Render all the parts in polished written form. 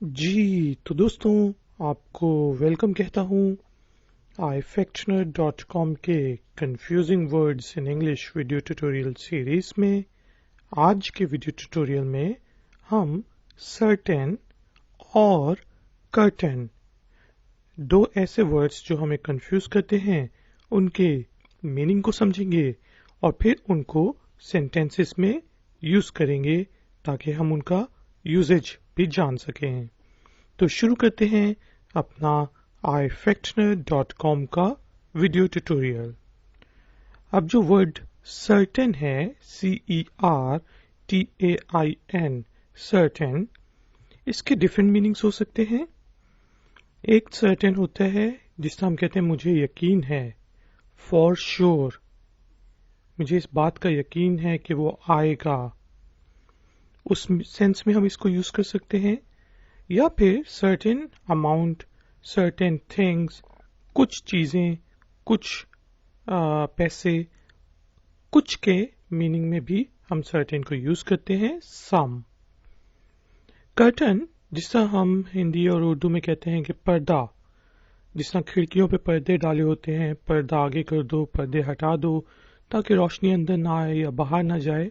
जी तो दोस्तों आपको वेलकम कहता हूँ ifactner.com के confusing words in English video tutorial series में। आज के वीडियो ट्यूटोरियल में हम सर्टेन और कर्टेन दो ऐसे वर्ड्स जो हमें कंफ्यूज करते हैं उनके मीनिंग को समझेंगे और फिर उनको सेंटेंसेस में यूज करेंगे ताकि हम उनका यूजेज भी जान सकें। तो शुरू करते हैं अपना ifactner.com का वीडियो ट्यूटोरियल। अब जो वर्ड सर्टेन है CERTAIN सर्टेन, इसके डिफरेंट मीनिंग्स हो सकते हैं। एक सर्टेन होता है जिसका हम कहते हैं मुझे यकीन है, फॉर श्योर, मुझे इस बात का यकीन है कि वो आएगा, उस सेंस में हम इसको यूज कर सकते हैं। या फिर सर्टेन अमाउंट, सर्टेन थिंग्स, कुछ चीजें, कुछ पैसे, कुछ के मीनिंग में भी हम सर्टेन को यूज करते हैं। सम। कर्टन, जिसका हम हिंदी और उर्दू में कहते हैं कि पर्दा, जिस तरह खिड़कियों पे पर्दे डाले होते हैं, पर्दा आगे कर दो, पर्दे हटा दो ताकि रोशनी अंदर ना आए या बाहर ना जाए,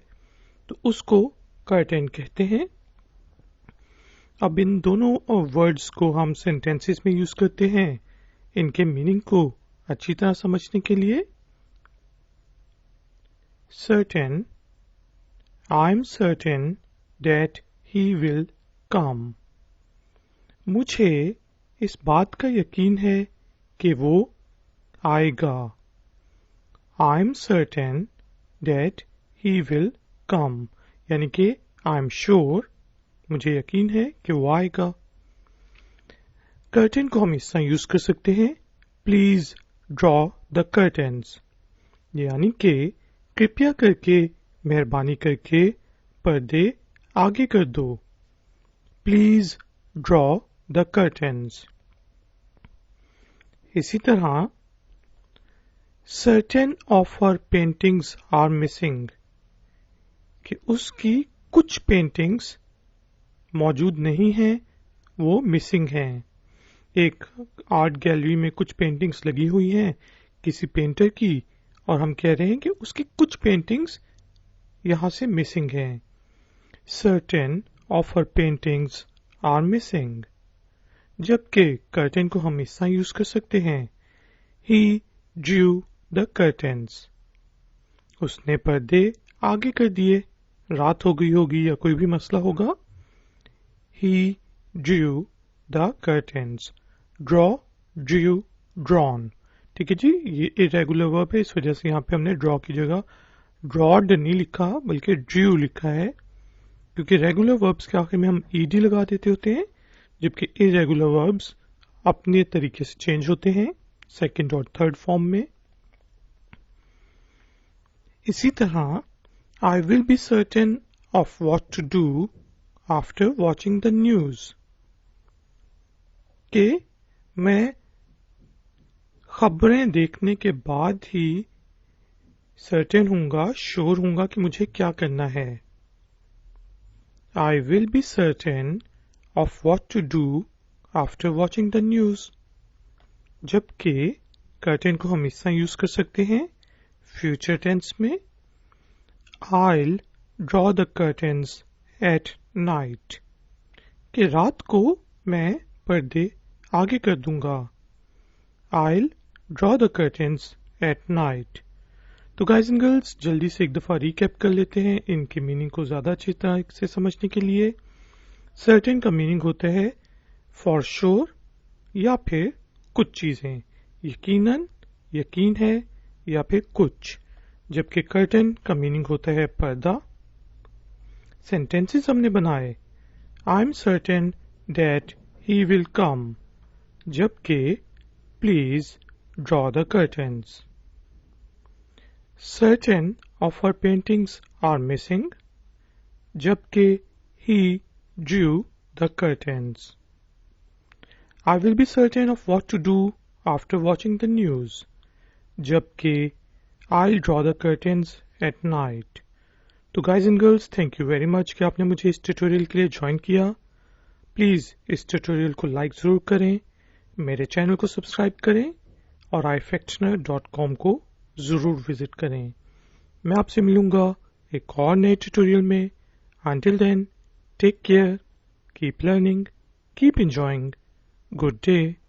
तो उसको कर्टेन कहते हैं। अब इन दोनों वर्ड्स को हम सेंटेंसेस में यूज करते हैं इनके मीनिंग को अच्छी तरह समझने के लिए। Certain, I am certain that he will कम, मुझे इस बात का यकीन है कि वो आएगा। आई am certain that he will कम, यानी कि आई एम श्योर, मुझे यकीन है कि वो आएगा। कर्टेन को हम इस तरह यूज कर सकते हैं, प्लीज ड्रॉ द कर्टेन्स, यानी कि कृपया करके, मेहरबानी करके पर्दे आगे कर दो। Please draw the curtains. इसी तरह certain of her paintings are missing, कि उसकी कुछ पेंटिंग्स मौजूद नहीं है, वो मिसिंग हैं। एक आर्ट गैलरी में कुछ पेंटिंग्स लगी हुई हैं किसी पेंटर की, और हम कह रहे हैं कि उसकी कुछ पेंटिंग्स यहां से मिसिंग हैं। Certain of her paintings are missing. जबकि कर्टेन को हम इस तरह यूज कर सकते हैं, ही ड्रू द कर्टेन्स, उसने पर्दे आगे कर दिए, रात हो गई होगी या कोई भी मसला होगा। He drew the curtains. Draw, drew, drawn. ठीक है जी, ये irregular verb है, इस वजह से यहाँ पे हमने draw की जगह drawed नहीं लिखा बल्कि drew लिखा है, क्योंकि रेगुलर वर्ब्स के आखिर में हम ed लगा देते होते हैं, जबकि irregular verbs अपने तरीके से चेंज होते हैं सेकंड और थर्ड फॉर्म में। इसी तरह I will be certain of what to do after watching the news, कि मैं खबरें देखने के बाद ही सर्टेन हूंगा, श्योर हूंगा कि मुझे क्या करना है। I will be certain of what to do after watching the news। जबकि कर्टेन को हम इस तरह यूज कर सकते हैं फ्यूचर टेंस में, I'll draw the curtains at night, कि रात को मैं पर्दे आगे कर दूंगा। I'll draw the curtains at night। तो गाइज एंड गर्ल्स, जल्दी से एक दफा रिकैप कर लेते हैं इनके मीनिंग को ज्यादा अच्छी तरह से समझने के लिए। सर्टेन का मीनिंग होता है फॉर श्योर या फिर कुछ चीजें, यकीनन, यकीन है या फिर कुछ। जबकि कर्टेन का मीनिंग होता है पर्दा। सेंटेंसेस हमने बनाए, I am certain that he will come, जबकि please draw the curtains. Certain of her paintings are missing, जबकि he drew the curtains. I will be certain of what to do after watching the news, जबकि I'll draw the curtains at night। तो guys and girls, thank you very much कि आपने मुझे इस tutorial के लिए join किया। Please इस ट्यूटोरियल को लाइक ज़रूर करें, मेरे चैनल को सब्सक्राइब करें और ifactner.com को ज़रूर विजिट करें। मैं आपसे मिलूंगा एक और नए ट्यूटोरियल में। Until then, take care, keep learning, keep enjoying. Good day.